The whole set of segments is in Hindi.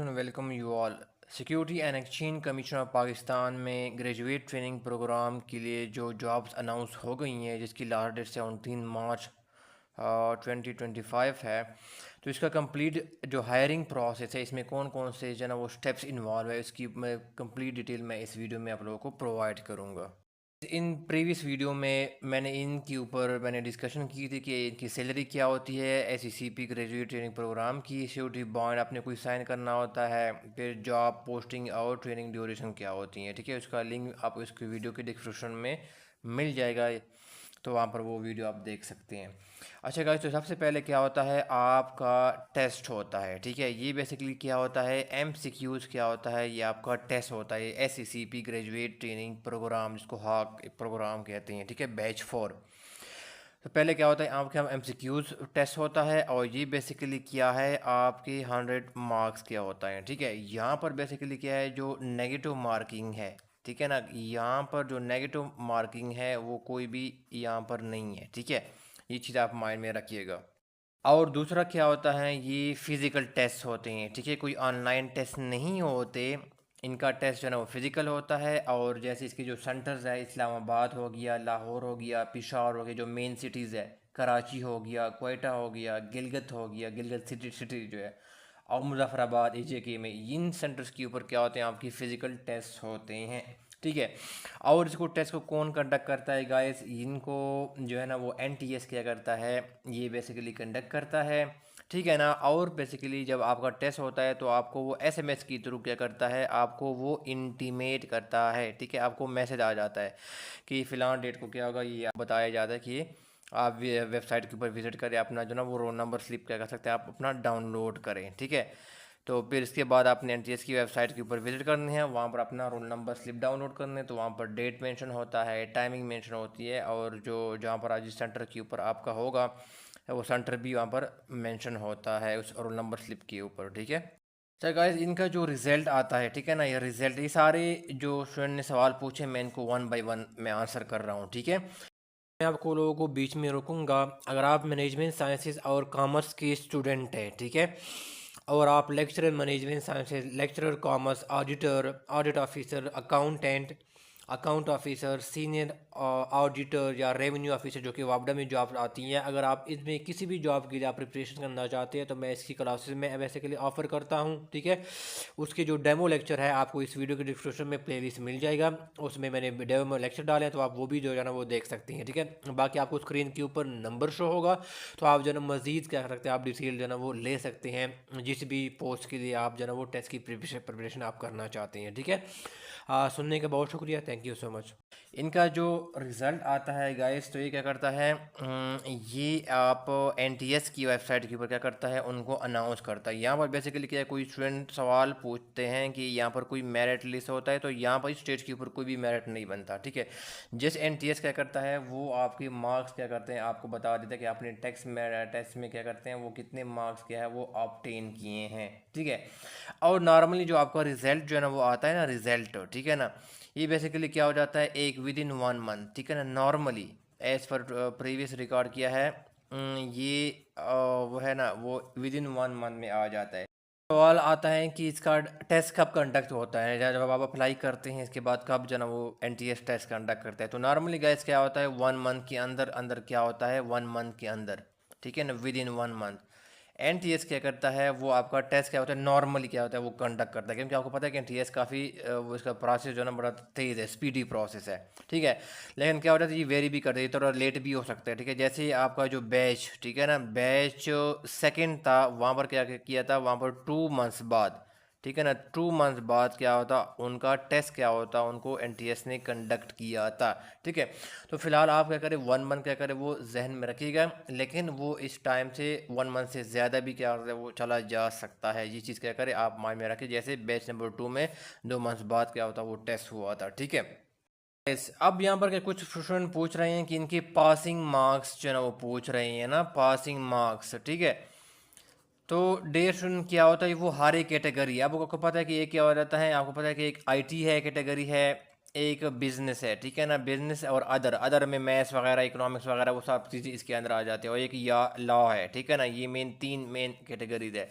Welcome you all. Security and exchange commission of Pakistan में ग्रेजुएट ट्रेनिंग प्रोग्राम के लिए जो जॉब्स अनाउंस हो गई हैं, जिसकी लास्ट डेट 17 मार्च 2025 है। तो इसका कंप्लीट जो हायरिंग प्रोसेस है, इसमें कौन कौन से जो है ना वो स्टेप्स इन्वॉल्व है, इसकी मैं कंप्लीट डिटेल मैं इस वीडियो में आप लोगों को प्रोवाइड करूँगा। इन प्रीवियस वीडियो में मैंने इनके ऊपर डिस्कशन की थी कि इनकी सैलरी क्या होती है, SECP ग्रेजुएट ट्रेनिंग प्रोग्राम की सिक्योरिटी बॉन्ड आपने कोई साइन करना होता है, फिर जॉब पोस्टिंग और ट्रेनिंग ड्यूरेशन क्या होती है। ठीक है, उसका लिंक आपको इसकी वीडियो के डिस्क्रिप्शन में मिल जाएगा, तो वहाँ पर वो वीडियो आप देख सकते हैं। अच्छा गाइस, तो सबसे पहले क्या होता है, आपका टेस्ट होता है। ठीक है, ये बेसिकली क्या होता है, MCQs क्या होता है, ये आपका टेस्ट होता है। SECP ग्रेजुएट ट्रेनिंग प्रोग्राम, जिसको हाक प्रोग्राम कहते हैं। ठीक है, बैच 4। तो पहले क्या होता है, आपके हम MCQs टेस्ट होता है, और ये बेसिकली क्या है, आपके 100 मार्क्स क्या होता है। ठीक है, यहाँ पर बेसिकली क्या है, जो नेगेटिव मार्किंग है, ठीक है ना, यहाँ पर जो नेगेटिव मार्किंग है वो कोई भी यहाँ पर नहीं है। ठीक है, ये चीज़ आप माइंड में रखिएगा। और दूसरा क्या होता है, ये फिज़िकल टेस्ट होते हैं। ठीक है, कोई ऑनलाइन टेस्ट नहीं होते, इनका टेस्ट जो है ना वो फिज़िकल होता है। और जैसे इसके जो सेंटर्स है, इस्लामाबाद हो गया, लाहौर हो गया, पेशावर हो गया, जो मेन सिटीज़ है, कराची हो गया, क्वेटा हो गया, गिलगित हो गया, गिलगित सिटी जो है, और मुजफ्फराबाद AJK में, इन सेंटर्स के ऊपर क्या होते हैं, आपकी फ़िज़िकल टेस्ट होते हैं। ठीक है, और इसको टेस्ट को कौन कंडक्ट करता है गाइस, इनको जो है ना वो NTS क्या करता है, ये बेसिकली कंडक्ट करता है। ठीक है ना, और बेसिकली जब आपका टेस्ट होता है तो आपको वो SMS के थ्रू क्या करता है, आपको वो इंटीमेट करता है। ठीक है, आपको मैसेज आ जाता है कि फ़िलहाल डेट को क्या होगा, ये बताया जाता है कि आप वेबसाइट के ऊपर विज़िट करें, अपना जो ना वो रोल नंबर स्लिप क्या कर सकते हैं, आप अपना डाउनलोड करें। ठीक है, तो फिर इसके बाद आपने NTS की वेबसाइट के ऊपर विज़िट करनी है, वहाँ पर अपना रोल नंबर स्लिप डाउनलोड करने, तो वहाँ पर डेट मेंशन होता है, टाइमिंग मेंशन होती है, और जो जहाँ पर आज सेंटर के ऊपर आपका होगा वो सेंटर भी वहाँ पर मेंशन होता है उस रोल नंबर स्लिप के ऊपर। ठीक है, तो गाइस, इनका जो रिज़ल्ट आता है, ठीक है ना, ये रिज़ल्ट, ये सारे जो स्टूडेंट ने सवाल पूछे, मैं इनको 1 बाय 1 मैं आंसर कर रहा हूँ। ठीक है, मैं आपको लोगों को बीच में रोकूंगा। अगर आप मैनेजमेंट साइंसेज और कॉमर्स के स्टूडेंट हैं, ठीक है, और आप lecturer management sciences, lecturer commerce, auditor, audit officer, accountant, account officer, senior auditor या रेवेन्यू ऑफिसर, जो कि वापडा में जॉब आती हैं, अगर आप इसमें किसी भी जॉब के लिए आप प्रिपरेशन करना चाहते हैं तो मैं इसकी क्लासेस में बेसिकली ऑफर करता हूं। ठीक है, उसके जो डेमो लेक्चर है आपको इस वीडियो के डिस्क्रिप्शन में प्लेलिस्ट मिल जाएगा, उसमें मैंने डेमो लेक्चर डाले हैं, तो आप वो भी जो है ना वो देख सकते हैं। ठीक है, बाकी आपको स्क्रीन के ऊपर नंबर शो होगा, तो आप जो है ना मज़ीद क्या कर सकते हैं, आप डिटेल जो है ना वो ले सकते हैं, जिस भी पोस्ट के लिए आप जो है ना वो टेस्ट की प्रिपरेशन आप करना चाहते हैं। ठीक है, सुनने का बहुत शुक्रिया, थैंक यू सो मच। इनका जो रिज़ल्ट आता है गाइस, तो ये क्या करता है, ये आप NTS की वेबसाइट के ऊपर क्या करता है, उनको अनाउंस करता है। यहाँ पर बेसिकली क्या है, कोई स्टूडेंट सवाल पूछते हैं कि यहाँ पर कोई मेरिट लिस्ट होता है, तो यहाँ पर स्टेज के ऊपर कोई भी मेरिट नहीं बनता। ठीक है, जिस NTS क्या करता है, वो आपके मार्क्स क्या करते हैं, आपको बता देता है कि आपने टेस्ट में क्या करते हैं, वो कितने मार्क्स क्या है वो ऑब्टेन किए हैं। ठीक है, और नॉर्मली जो आपका रिज़ल्ट जो है ना वो आता है ना, रिज़ल्ट, ठीक है ना, ये बेसिकली क्या हो जाता है, एक विद इन 1 मंथ। ठीक है ना, normally as per previous record किया है, ये वो है ना वो विद इन 1 मंथ में आ जाता है। सवाल आता है कि इसका टेस्ट कब कंडक्ट होता है, जब आप अप्लाई करते हैं इसके बाद कब जो ना वो NTS टेस्ट कंडक्ट करता है। तो नॉर्मली गाइस क्या होता है, 1 मंथ के अंदर अंदर क्या होता है, 1 मंथ के अंदर, ठीक है ना, विद इन 1 मंथ NTS क्या करता है, वो आपका टेस्ट क्या होता है, नॉर्मली क्या होता है वो कंडक्ट करता है, क्योंकि आपको पता है कि NTS काफ़ी वो इसका प्रोसेस जो है ना बड़ा तेज़ है, स्पीडी प्रोसेस है। ठीक है, लेकिन क्या होता है, ये वेरी भी करता है, ये थोड़ा लेट भी हो सकता है। ठीक है, जैसे ही आपका जो बैच, ठीक है ना, बैच सेकंड था, वहाँ पर क्या किया था, वहाँ पर 2 मंथ्स बाद, ठीक है ना, 2 मंथ्स बाद क्या होता, उनका टेस्ट क्या होता, उनको NTS ने कंडक्ट किया था। ठीक है, तो फिलहाल आप क्या करें, 1 मंथ क्या करें वो जहन में रखिएगा, लेकिन वो इस टाइम से 1 मंथ से ज़्यादा भी क्या होता है वो चला जा सकता है। ये चीज़ क्या करें आप माइंड में रखें, जैसे बैच नंबर 2 में 2 मंथ्स बाद क्या होता वो टेस्ट हुआ था। ठीक है, अब यहाँ पर क्या कुछ स्टूडेंट पूछ रहे हैं कि इनके पासिंग मार्क्स जो है ना वो पूछ रहे हैं ना, पासिंग मार्क्स। ठीक है, तो डे स्टूडेंट क्या होता है, वो हर एक कैटेगरी है। अब आपको पता है कि ये क्या हो जाता है, आपको पता है कि एक IT है कैटेगरी है, एक बिजनेस है। ठीक है ना, बिजनेस और अदर में मैथ्स वगैरह, इकोनॉमिक्स वगैरह वो सब चीज़ें इसके अंदर आ जाती है, और एक या लॉ है। ठीक है ना, ये तीन मेन कैटेगरीज है।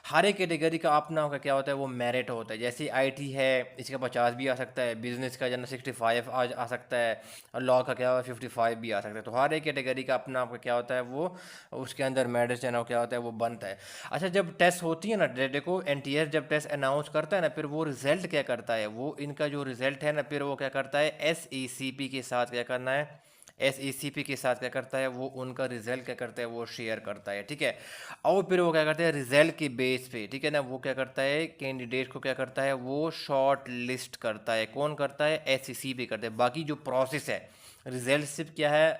हर एक कैटेगरी का अपना का क्या होता है वो मेरिट होता है। जैसे आईटी है इसका 50 भी आ सकता है, बिजनेस का जो 65 आ सकता है, और लॉ का क्या 55 भी आ सकता है। तो हर एक कैटेगरी का अपना आपका क्या होता है वो उसके अंदर मेरिट जो है ना क्या होता है वो बनता है। अच्छा, जब टेस्ट होती है ना, देखो एनटीएस जब टेस्ट अनाउंस करता है ना, फिर वो रिजल्ट क्या करता है, वो इनका जो रिजल्ट है ना, फिर वो क्या करता है एसईसीपी के साथ क्या करना है, एसईसीपी के साथ क्या करता है वो उनका रिजल्ट क्या करता है वो शेयर करता है, ठीक है। और फिर वो क्या करता है रिजल्ट के बेस पे, ठीक है ना, वो क्या करता है कैंडिडेट को क्या करता है वो शॉर्ट लिस्ट करता है। कौन करता है, एसईसीपी करता है। बाकी जो प्रोसेस है, रिजल्ट सिर्फ क्या है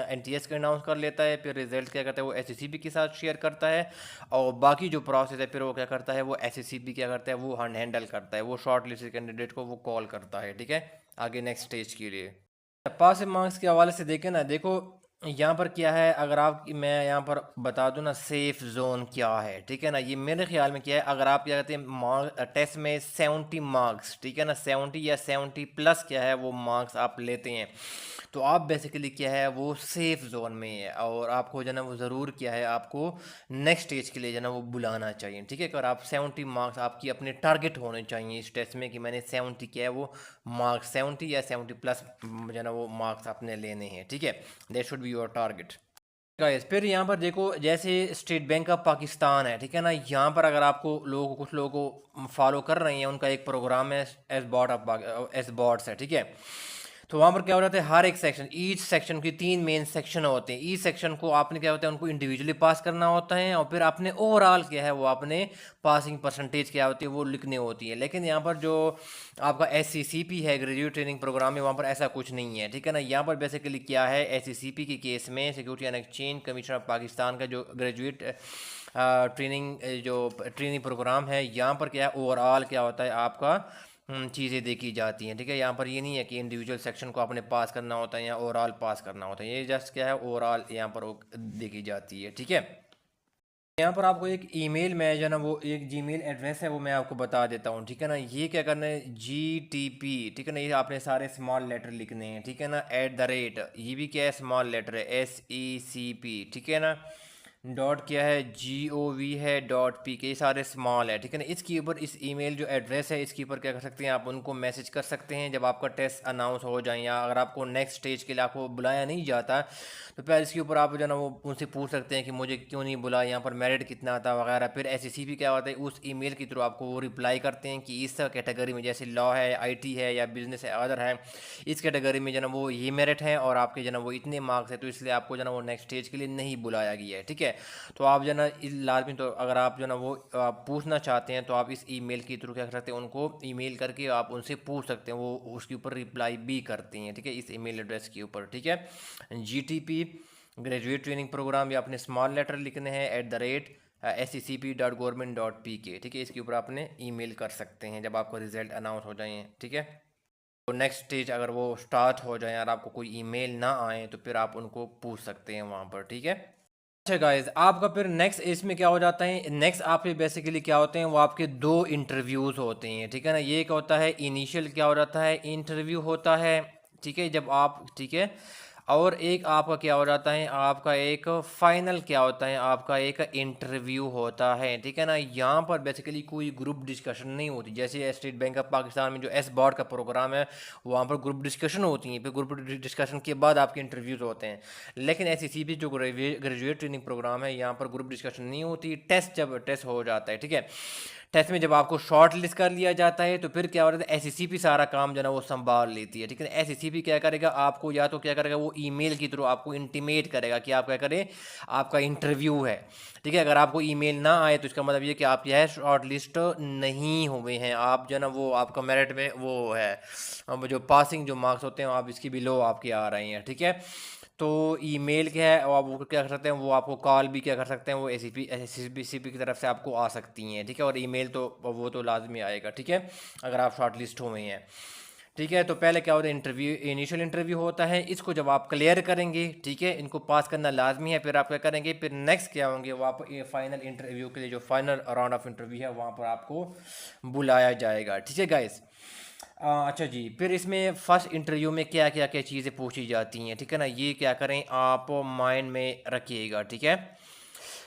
एनटीएस का अनाउंस कर लेता है, फिर रिजल्ट क्या करता है वो एसईसीपी के साथ शेयर करता है, और बाकी जो प्रोसेस है फिर वो क्या करता है वो एसईसीपी क्या करता है वो हैंडल करता है, वो शॉर्ट लिस्ट कैंडिडेट को वो कॉल करता है, ठीक है, आगे नेक्स्ट स्टेज के लिए। पास मार्क्स के हवाले से देखें ना, देखो यहाँ पर क्या है, अगर आप मैं यहाँ पर बता दूँ ना सेफ जोन क्या है, ठीक है ना, ये मेरे ख्याल में क्या है, अगर आप क्या कहते हैं मार्क टेस्ट में 70 मार्क्स, ठीक है ना, 70 या 70 प्लस क्या है वो मार्क्स आप लेते हैं, तो आप बेसिकली क्या है वो सेफ जोन में है, और आपको जो है ना वो ज़रूर क्या है आपको नेक्स्ट स्टेज के लिए जो है ना वो बुलाना चाहिए, ठीक है। अगर आप 70 मार्क्स आपकी अपने टारगेट होने चाहिए इस टेस्ट में कि मैंने 70 किया है, वो मार्क्स 70 या 70 प्लस जो है ना वो मार्क्स अपने लेने हैं, ठीक है, that should be your target guys. फिर यहाँ पर देखो जैसे स्टेट बैंक ऑफ पाकिस्तान है, ठीक है ना, यहाँ पर अगर आपको लोग कुछ लोगों को फॉलो कर रहे हैं, उनका एक प्रोग्राम है एस बॉट्स है, ठीक है। तो वहाँ पर क्या हो रहा है, हर एक सेक्शन, ईच सेक्शन की 3 मेन सेक्शन होते हैं। ईच सेक्शन को आपने क्या होता है उनको इंडिविजुअली पास करना होता है, और फिर आपने ओवरऑल क्या है वो आपने पासिंग परसेंटेज क्या होती है वो लिखनी होती है। लेकिन यहाँ पर जो आपका एससीसीपी है, ग्रेजुएट ट्रेनिंग प्रोग्राम है, वहाँ पर ऐसा कुछ नहीं है, ठीक है ना। यहाँ पर बेसिकली क्या है, एससीसीपी के केस में security and exchange commission of Pakistan का जो ग्रेजुएट ट्रेनिंग प्रोग्राम है, यहाँ पर क्या है ओवरऑल क्या होता है आपका चीज़ें देखी जाती हैं, ठीक है। यहाँ पर ये नहीं है कि इंडिविजुअल सेक्शन को आपने पास करना होता है या ओवरऑल पास करना होता है, ये जस्ट क्या है ओवरऑल यहाँ पर वो देखी जाती है, ठीक है। यहाँ पर आपको एक ईमेल में जो है ना वो एक जीमेल एड्रेस है वो मैं आपको बता देता हूँ, ठीक है ना। ये क्या करना है GTP, ठीक है ना, ये आपने सारे स्मॉल लेटर लिखने हैं, ठीक है ना, @ ये भी क्या है स्मॉल लेटर है SECP, ठीक है ना, डॉट क्या है GOV है, .P के, ये सारे स्मॉल है, ठीक है ना। इसके ऊपर इस ईमेल जो एड्रेस है इसके ऊपर क्या कर सकते हैं आप उनको मैसेज कर सकते हैं जब आपका टेस्ट अनाउंस हो जाए, या अगर आपको नेक्स्ट स्टेज के लिए आपको बुलाया नहीं जाता तो फिर इसके ऊपर आप जो है ना वो उनसे पूछ सकते हैं कि मुझे क्यों नहीं बुलाया, यहाँ पर मेरिट कितना था वगैरह। फिर SECP क्या होता है उस ईमेल के थ्रू आपको वो रिप्लाई करते हैं कि इस कैटेगरी में जैसे लॉ है, IT है या बिजनेस है, अदर है, इस कैटेगरी में जो ना वो ये मेरिट है और आपके जो ना वो इतने मार्क्स है, तो इसलिए आपको जो ना वो नेक्स्ट स्टेज के लिए नहीं बुलाया गया है, ठीक है। तो आप जो ना इस लाजमी, तो अगर आप जो ना वो आप पूछना चाहते हैं तो आप इस ईमेल के थ्रू क्या कर सकते हैं उनको ईमेल करके आप उनसे पूछ सकते हैं, वो उसके ऊपर रिप्लाई भी करते हैं, ठीक है, इस ईमेल एड्रेस के ऊपर, ठीक है। GTP ग्रेजुएट ट्रेनिंग प्रोग्राम, या अपने स्मॉल लेटर लिखने हैं @secp.government.pk, ठीक है, इसके ऊपर आपने ईमेल कर सकते हैं जब आपका रिजल्ट अनाउंस हो जाए, ठीक है। तो नेक्स्ट स्टेज अगर वो स्टार्ट हो जाए और आपको कोई ईमेल ना आए तो फिर आप उनको पूछ सकते हैं वहाँ पर, ठीक है। अच्छा गाइज, आपका फिर नेक्स्ट इसमें क्या हो जाता है, नेक्स्ट आपके बेसिकली क्या होते हैं वो आपके 2 इंटरव्यूज़ होते हैं, ठीक है ना। ये क्या होता है इनिशियल क्या हो जाता है इंटरव्यू होता है, ठीक है, जब आप, ठीक है, और एक आपका क्या हो जाता है आपका एक फाइनल क्या होता है आपका एक इंटरव्यू होता है, ठीक है ना। यहाँ पर बेसिकली कोई ग्रुप डिस्कशन नहीं होती, जैसे स्टेट बैंक ऑफ पाकिस्तान में जो एस बॉर्ड का प्रोग्राम है वहाँ पर ग्रुप डिस्कशन होती है, फिर ग्रुप डिस्कशन के बाद आपके इंटरव्यूज़ होते हैं। लेकिन SECP जो ग्रेजुएट ट्रेनिंग प्रोग्राम है यहाँ पर ग्रुप डिस्कशन नहीं होती, जब टेस्ट हो जाता है, ठीक है, टेस्ट में जब आपको शॉर्ट लिस्ट कर लिया जाता है तो फिर क्या हो रहा है SECP सारा काम जो है ना वो संभाल लेती है, ठीक है। SECP क्या करेगा आपको, या तो क्या करेगा वो ईमेल के थ्रू आपको इंटीमेट करेगा कि आप क्या करें आपका इंटरव्यू है, ठीक है। अगर आपको ईमेल ना आए तो इसका मतलब ये कि आप यह शॉर्ट लिस्ट नहीं हुए हैं, आप जो है ना वो आपका मेरिट में वो है, अब जो पासिंग जो मार्क्स होते हैं आप इसकी भी लो आपके आ रहे हैं, ठीक है। तो ईमेल क्या है, और आप वो क्या कर सकते हैं वो आपको कॉल भी क्या कर सकते हैं वो SECP की तरफ से आपको आ सकती हैं, ठीक है, और ईमेल तो वो तो लाजमी आएगा, ठीक है, अगर आप शॉर्ट लिस्ट हुए हैं, ठीक है। तो पहले क्या होता है इंटरव्यू, इनिशियल इंटरव्यू होता है, इसको जब आप क्लियर करेंगे, ठीक है, इनको पास करना लाजमी है, फिर आप क्या करेंगे, फिर नेक्स्ट क्या होंगे वो आप फाइनल इंटरव्यू के लिए जो फाइनल राउंड ऑफ इंटरव्यू है वहाँ पर आपको बुलाया जाएगा, ठीक है गाइस। अच्छा जी, फिर इसमें फर्स्ट इंटरव्यू में क्या क्या क्या चीज़ें पूछी जाती हैं, ठीक है ना, ये क्या करें आप माइंड में रखिएगा, ठीक है।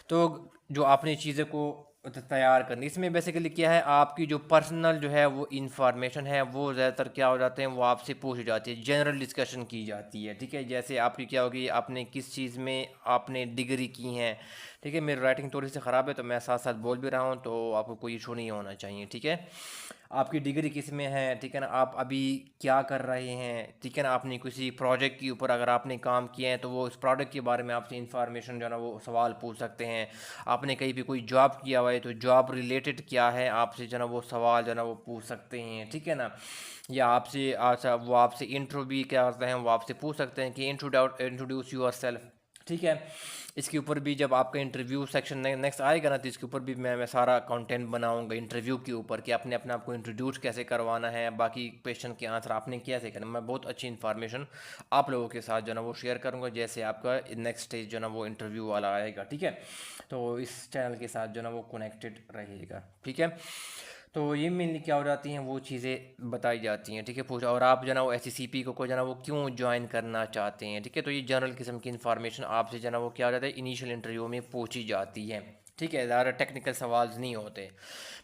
तो जो आपने चीज़ें को तैयार करनी। इसमें बेसिकली क्या है, आपकी जो पर्सनल जो है वो इंफॉर्मेशन है वो ज़्यादातर क्या हो जाते हैं, वो आपसे पूछी जाती है, जनरल डिस्कशन की जाती है। ठीक है, जैसे आपकी क्या होगी, आपने किस चीज़ में आपने डिग्री की है। ठीक है, मेरी राइटिंग थोड़ी सी ख़राब है तो मैं साथ साथ बोल भी रहा हूँ, तो आपको कोई इशू नहीं होना चाहिए। ठीक है, आपकी डिग्री किस में है, ठीक है ना, आप अभी क्या कर रहे हैं, ठीक है ना, आपने किसी प्रोजेक्ट के ऊपर अगर आपने काम किया है तो वो उस प्रोजेक्ट के बारे में आपसे इंफॉर्मेशन जो है ना वो सवाल पूछ सकते हैं। आपने कहीं भी कोई जॉब किया हुआ है तो जॉब रिलेटेड क्या है, आपसे जो है ना वो सवाल जो है ना वो पूछ सकते हैं। ठीक है ना, या आपसे अच्छा वो आपसे इंट्रो भी क्या करते हैं, वो आपसे पूछ सकते हैं कि इंट्रोड्यूस यूर सेल्फ। ठीक है, इसके ऊपर भी जब आपका इंटरव्यू सेक्शन नेक्स्ट आएगा ना, तो इसके ऊपर भी मैं सारा कंटेंट बनाऊंगा इंटरव्यू के ऊपर कि आपने अपने आप को इंट्रोड्यूस कैसे करवाना है, बाकी क्वेश्चन के आंसर आपने कैसे करना। मैं बहुत अच्छी इन्फॉर्मेशन आप लोगों के साथ जो है ना वो शेयर करूंगा, जैसे आपका नेक्स्ट स्टेज जो है ना वो इंटरव्यू वाला आएगा। ठीक है, तो इस चैनल के साथ जो है ना वो कनेक्टेड रहेगा। ठीक है, तो ये मेनली क्या हो जाती हैं, वो चीज़ें बताई जाती हैं। ठीक है, पूछा और आप जो है ना वो SCCP को जो है ना वो क्यों ज्वाइन करना चाहते हैं। ठीक है, तो ये जनरल किस्म की इन्फॉर्मेशन आपसे जो है ना वो क्या हो जाता है, इनिशियल इंटरव्यू में पूछी जाती है। ठीक है, ज़्यादा टेक्निकल सवाल नहीं होते।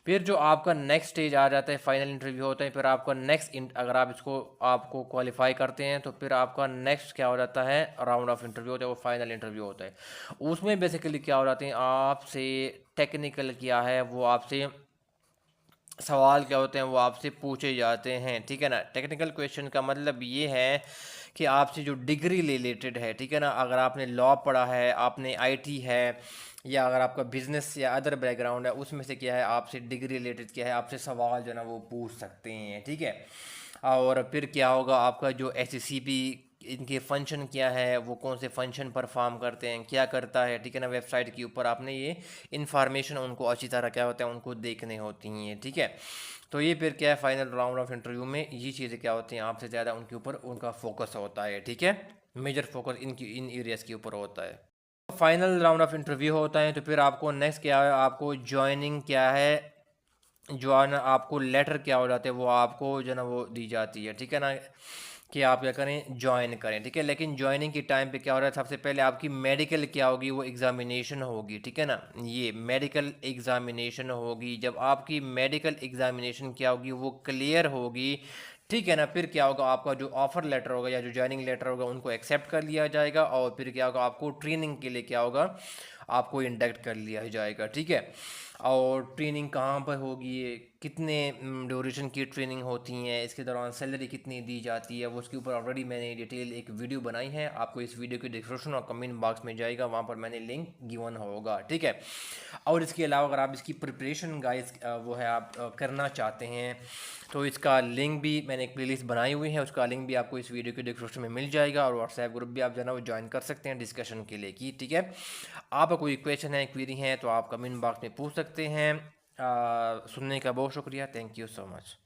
फिर जो आपका नेक्स्ट स्टेज आ जाता है, फाइनल इंटरव्यू होता है। फिर आपका अगर आप इसको आपको क्वालिफाई करते हैं तो फिर आपका नेक्स्ट क्या हो जाता है, राउंड ऑफ इंटरव्यू होता है, वो फाइनल इंटरव्यू होता है। उसमें बेसिकली क्या हो जाते हैं, आपसे टेक्निकल क्या है वो आपसे सवाल क्या होते हैं वो आपसे पूछे जाते हैं। ठीक है ना, टेक्निकल क्वेश्चन का मतलब ये है कि आपसे जो डिग्री रिलेटेड है, ठीक है ना, अगर आपने लॉ पढ़ा है, आपने IT है, या अगर आपका बिजनेस या अदर बैकग्राउंड है, उसमें से क्या है आपसे डिग्री रिलेटेड क्या है आपसे सवाल जो है ना वो पूछ सकते हैं। ठीक है, और फिर क्या होगा, आपका जो SCCP इनके फंक्शन क्या है, वो कौन से फंक्शन परफॉर्म करते हैं, क्या करता है। ठीक है ना, वेबसाइट के ऊपर आपने ये इन्फॉर्मेशन उनको अच्छी तरह क्या होता है उनको देखने होती हैं। ठीक है, तो ये फिर क्या है, फाइनल राउंड ऑफ इंटरव्यू में ये चीज़ें क्या होती हैं, आपसे ज़्यादा उनके ऊपर उनका फोकस होता है। ठीक है, मेजर फोकस इन एरियाज़ के ऊपर होता है। फाइनल राउंड ऑफ इंटरव्यू होता है तो फिर आपको नेक्स्ट क्या है, आपको ज्वाइनिंग क्या है, जो है ना आपको लेटर क्या हो जाते हैं वो आपको जो है ना वो दी जाती है। ठीक है ना, कि आप क्या करें, ज्वाइन करें। ठीक है, लेकिन ज्वाइनिंग के टाइम पे क्या हो रहा है, सबसे पहले आपकी मेडिकल क्या होगी, वो एग्जामिनेशन होगी। ठीक है ना, ये मेडिकल एग्जामिनेशन होगी। जब आपकी मेडिकल एग्जामिनेशन क्या होगी वो क्लियर होगी, ठीक है ना, फिर क्या होगा, आपका जो ऑफर लेटर होगा या जो ज्वाइनिंग लेटर होगा उनको एक्सेप्ट कर लिया जाएगा, और फिर क्या होगा, आपको ट्रेनिंग के लिए क्या होगा, आपको इंडक्ट कर लिया जाएगा। ठीक है, और ट्रेनिंग कहाँ पर होगी, कितने ड्यूरेशन की ट्रेनिंग होती हैं, इसके दौरान सैलरी कितनी दी जाती है, वो उसके ऊपर ऑलरेडी मैंने डिटेल एक वीडियो बनाई है। आपको इस वीडियो की डिस्क्रिप्शन और कमेंट बॉक्स में जाएगा, वहाँ पर मैंने लिंक गिवन होगा। ठीक है, और इसके अलावा अगर आप इसकी प्रिपरेशन गाइस वो है आप करना चाहते हैं तो इसका लिंक भी मैंने एक प्लेलिस्ट बनाई हुई है, उसका लिंक भी आपको इस वीडियो के डिस्क्रिप्शन में मिल जाएगा, और व्हाट्सएप ग्रुप भी आप जो है ना वो ज्वाइन कर सकते हैं डिस्कशन के लिए की। ठीक है, आपका कोई क्वेश्चन है, क्वेरी है, तो आप कमेंट बॉक्स में पूछ सकते हैं। सुनने का बहुत शुक्रिया, थैंक यू सो मच।